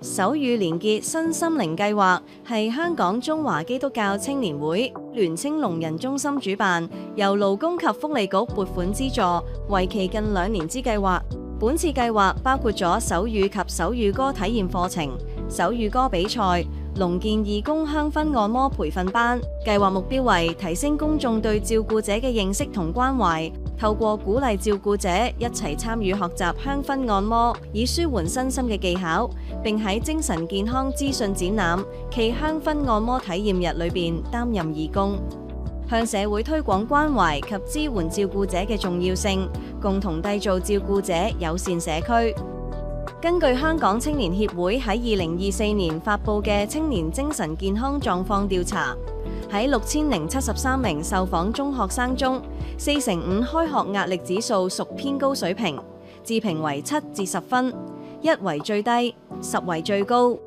手語連結身心靈計劃係香港中華基督教青年會聯青聾人中心主辦，由勞工及福利局撥款資助，為期近2年之計劃。本次計劃包括咗手語及手語歌體驗課程、手語歌比賽、聾健義工香薰按摩培訓班。計劃目標為提升公眾對照顧者嘅認識同關懷，透過鼓勵照顧者一齊參與學習香薰按摩，以舒緩身心嘅技巧，並喺精神健康資訊展覽暨香薰按摩體驗日裏邊擔任義工，向社會推廣關懷及支援照顧者嘅重要性，共同締造照顧者友善社區。根據香港青年協會喺2024年發布嘅青年精神健康狀況調查，喺6073名受訪中學生中，45%開學壓力指數屬偏高水平，自評為7至10分，1為最低，10為最高。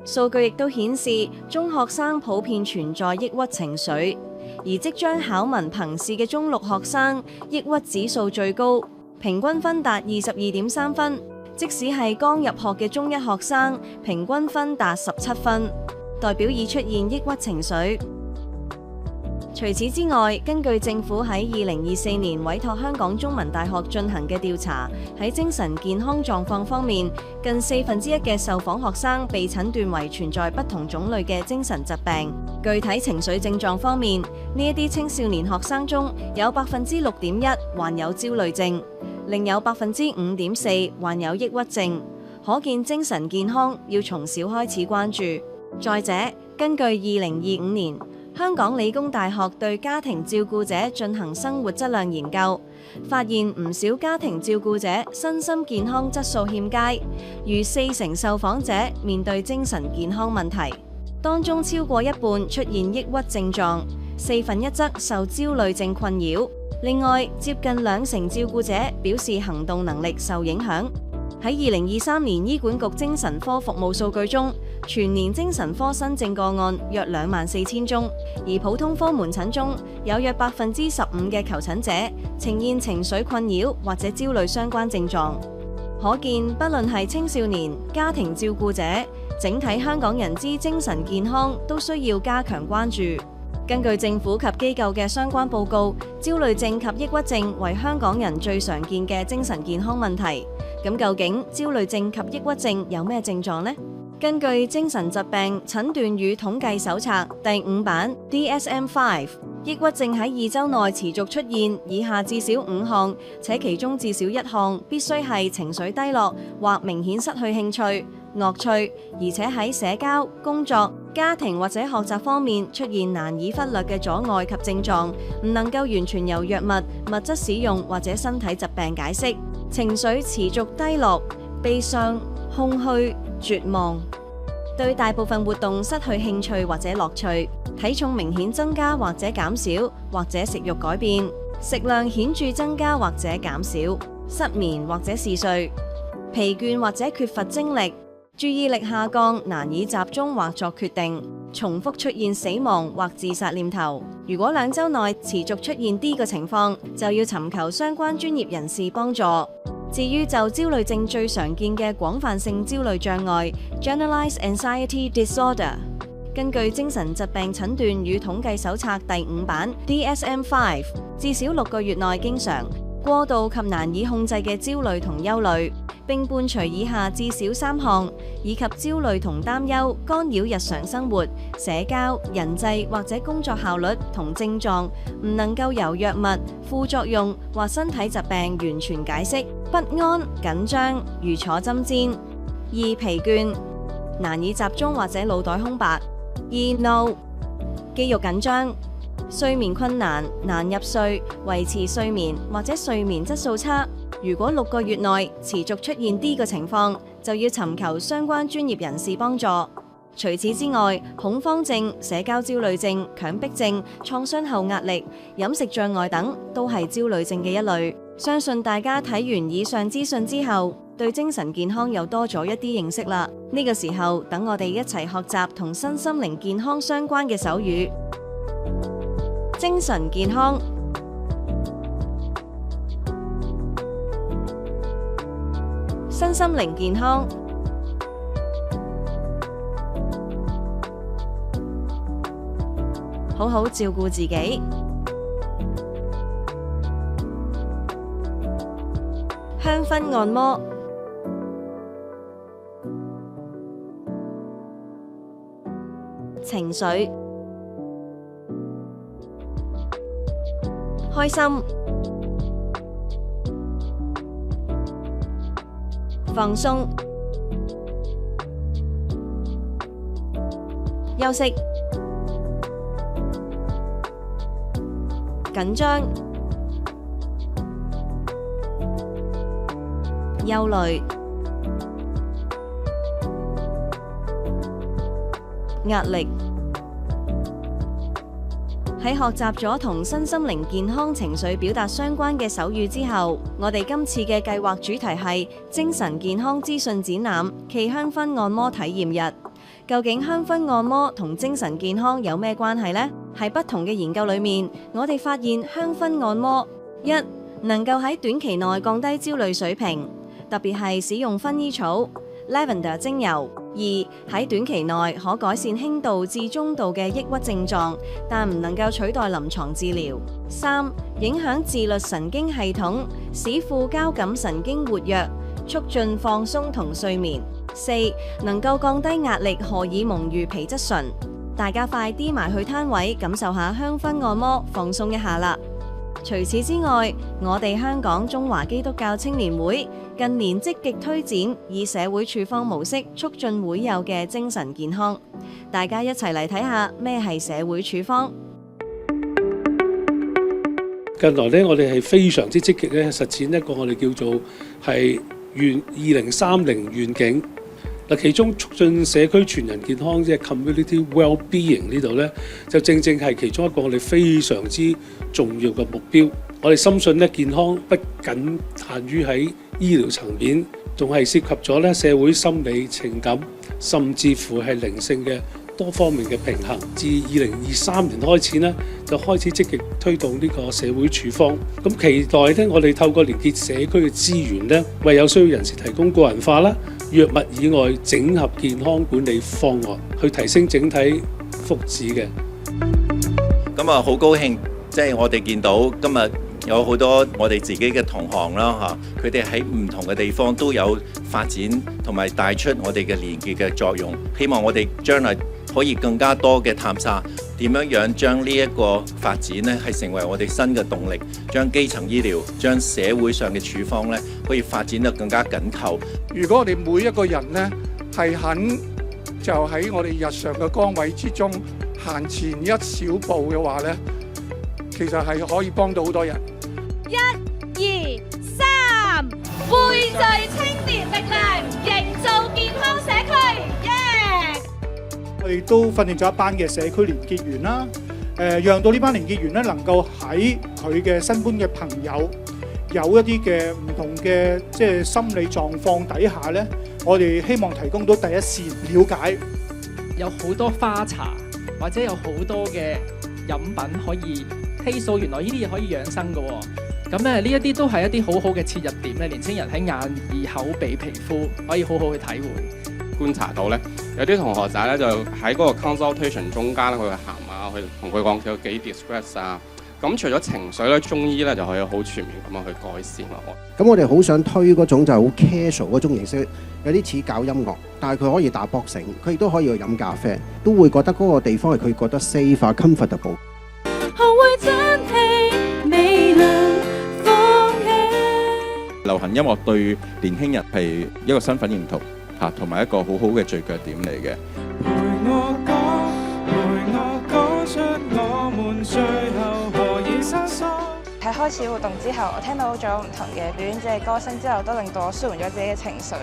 數據亦都顯示，中學生普遍存在抑鬱情緒，而即將考文憑試嘅中六學生，抑鬱指數最高，平均分達22.3分。即使係剛入學嘅中一學生，平均分達17分，代表已出現抑鬱情緒。除此之外，根據政府喺2024年委託香港中文大學進行嘅調查，喺精神健康狀況方面，近1/4嘅受訪學生被診斷為存在不同種類嘅精神疾病。具體情緒症狀方面，呢一啲青少年學生中有6.1%患有焦慮症，另有5.4%患有抑鬱症。可見精神健康要從小開始關注。再者，根據2025年香港理工大學對家庭照顧者進行生活質量研究，發現唔少家庭照顧者身心健康質素欠佳，逾40%受訪者面對精神健康問題，當中超過一半出現抑鬱症狀，1/4則受焦慮症困擾。另外，接近20%照顧者表示行動能力受影響。喺2023年醫管局精神科服務數據中，全年精神科新症個案約24,000宗，而普通科門診中有約15%嘅求診者呈現情緒困擾或者焦慮相關症狀。可見，不論係青少年、家庭照顧者，整體香港人之精神健康都需要加強關注。根據政府及機構嘅相關報告，焦慮症及抑鬱症為香港人最常見嘅精神健康問題。咁究竟焦慮症及抑鬱症有咩症狀呢？根據《精神疾病診斷與統計手冊》第5版 DSM-5， 抑鬱症喺2週內持續出現以下至少5項，且其中至少1項必須係情緒低落或明顯失去興趣、樂趣，而且喺社交、工作、家庭或者學習方面出現難以忽略嘅阻礙及症狀，唔能夠完全由藥物、物質使用或者身體疾病解釋。情緒持續低落、悲傷、空虛、絕望，對大部分活動失去興趣或者樂趣，體重明顯增加或者減少，或者食慾改變，食量顯著增加或者減少，失眠或者嗜睡，疲倦或者缺乏精力，注意力下降，難以集中或作決定，重複出現死亡或自殺念頭。如果2週內持續出現呢個情況，就要尋求相關專業人士幫助。至於就焦慮症最常見嘅廣泛性焦慮障礙 Generalized Anxiety Disorder， 根據精神疾病診斷與統計手冊第5版 DSM-5， 至少6個月內經常、過度及難以控制嘅焦慮同憂慮，並伴隨以下至少3項，以及焦慮同擔憂干擾日常生活、社交、人際或者工作效率同症狀，唔能夠由藥物、副作用或身體疾病完全解釋。不安、緊張，如坐針氈； 2疲倦，難以集中或者腦袋空白； 3怒，肌肉緊張；睡眠困難，難入睡，維持睡眠或者睡眠質素差。如果6個月內持續出現呢個情況，就要尋求相關專業人士幫助。除此之外，恐慌症、社交焦慮症、強迫症、創傷後壓力、飲食障礙等都係焦慮症嘅一類。相信大家睇完以上資訊之後，對精神健康又多咗一啲認識啦。呢個時候，等我哋一齊學習同身心靈健康相關嘅手語。精神健康，身心靈健康。好好照顧自己。香薰按摩，情緒、開心、放鬆、休息、緊張、憂慮、壓力。喺學習咗同身心靈健康情緒表達相關嘅手語之後，我哋今次嘅計劃主題係精神健康資訊展覽暨香薰按摩體驗日。究竟香薰按摩同精神健康有咩關係呢？喺不同嘅研究裏面，我哋發現香薰按摩一能夠喺短期內降低焦慮水平，特別係使用薰衣草 Lavender 精油。二喺短期內可改善輕度至中度嘅抑鬱症狀，但唔能夠取代臨床治療。三影響自律神經系統，使副交感神經活躍，促進放鬆同睡眠。四能夠降低壓力荷爾蒙如皮質醇。大家快啲埋去攤位感受下香薰按摩，放鬆一下啦！除此之外，我哋香港中華基督教青年會近年積極推展以社會處方模式促進會友嘅精神健康。大家一齊嚟睇下咩係社會處方。近來咧，我哋係非常之積極咧實踐一個我哋叫做係2030願景。嗱，其中促進社區全人健康，即係 community well-being 呢度咧，就正正係其中一個我哋非常之重要嘅目標。我哋深信咧，健康不僅限於喺醫療層面，仲係涉及咗咧社會心理情感，甚至乎係靈性嘅多方面嘅平衡。自2023年開始呢，就開始積極推動呢個社會處方。咁期待咧，我哋透過連結社區嘅資源咧，為有需要人士提供個人化啦、藥物以外整合健康管理方案，去提升整體福祉嘅。咁啊，好高興，即係我哋見到今日有好多我哋自己嘅同行啦嚇，佢哋喺唔同嘅地方都有發展同埋帶出我哋嘅連結嘅作用。希望我哋將來可以更加多嘅探索點樣將呢一個發展呢係成為我哋新嘅動力，將基層醫療、將社會上嘅處方呢可以發展得更加緊扣。如果我哋每一個人呢係肯就喺我哋日常嘅崗位之中行前一小步嘅話呢，其實係可以幫到好多人。1、2、3，匯聚青年力量，營造健康社區。我哋都訓練咗一班嘅社區連結員啦，讓到呢班連結員咧能夠喺佢嘅身邊嘅朋友有一啲嘅唔同嘅即係心理狀況底下咧，我哋希望提供到第一線了解。有好多花茶或者有好多嘅飲品可以 taste到，原來呢啲嘢可以養生㗎喎。咁呢一啲都係一啲好好嘅切入點咧，年輕人喺眼、耳、口、鼻、皮膚可以好好去體會。觀察到咧，有啲同學仔咧就喺嗰個 consultation 中間咧，佢行啊，去同佢講佢有幾 distress 啊。咁除咗情緒咧，中醫咧就可以好全面咁樣去改善咯。咁我哋好想推嗰種就係好 casual 嗰種形式，有啲似搞音樂，但係佢可以打 boxing，佢亦都可以去飲咖啡，都會覺得嗰個地方係佢覺得 safe 啊 comfortable。流行音樂對年輕人係一個身份認同嚇，同埋一個好好嘅聚腳點嚟嘅。喺開始活動之後，我聽到咗唔同嘅表演者嘅歌聲之後，都令到我舒緩咗自己嘅情緒。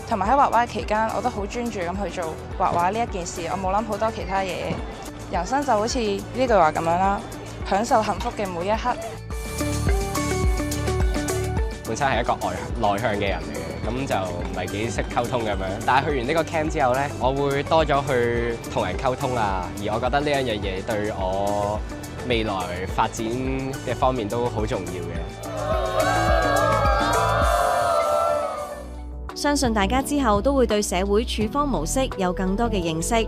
同埋喺畫畫期間，我都好專注咁去做畫畫呢一件事，我冇諗好多其他嘢。人生就好似呢句話咁樣啦，享受幸福嘅每一刻。本身係一個內向嘅人嚟嘅，咁就唔係幾識溝通咁樣。但係去完呢個 camp 之後呢，我會多咗去同人溝通啊，而我覺得呢一樣嘢對我未來發展嘅方面都好重要嘅。相信大家之後都會對社會處方模式有更多嘅認識。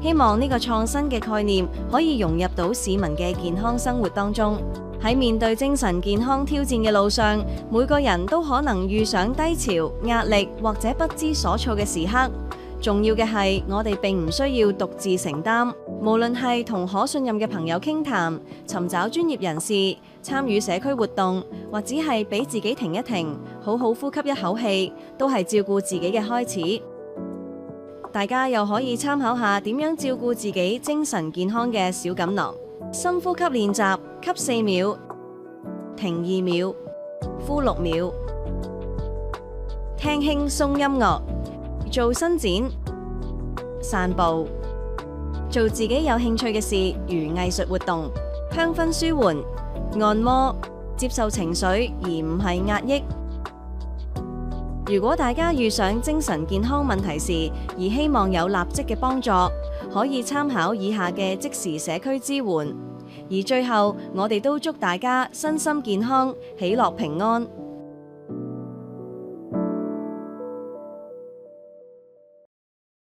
希望呢個創新嘅概念可以融入到市民嘅健康生活當中。喺面對精神健康挑戰嘅路上，每個人都可能遇上低潮、壓力或者不知所措嘅時刻。重要嘅係，我哋並唔需要獨自承擔。無論係同可信任嘅朋友傾談、尋找專業人士、參與社區活動，或只係俾自己停一停，好好呼吸一口氣，都係照顧自己嘅開始。大家又可以參考下點樣照顧自己精神健康嘅小錦囊。深呼吸練習：吸4秒，停2秒，呼6秒。聽輕鬆音樂，做伸展、散步，做自己有興趣嘅事，如藝術活動、香薰舒緩、按摩，接受情緒而唔係壓抑。如果大家遇上精神健康問題時，而希望有立即嘅幫助，可以參考以下嘅即時社區支援。而最後，我哋都祝大家身心健康、喜樂平安。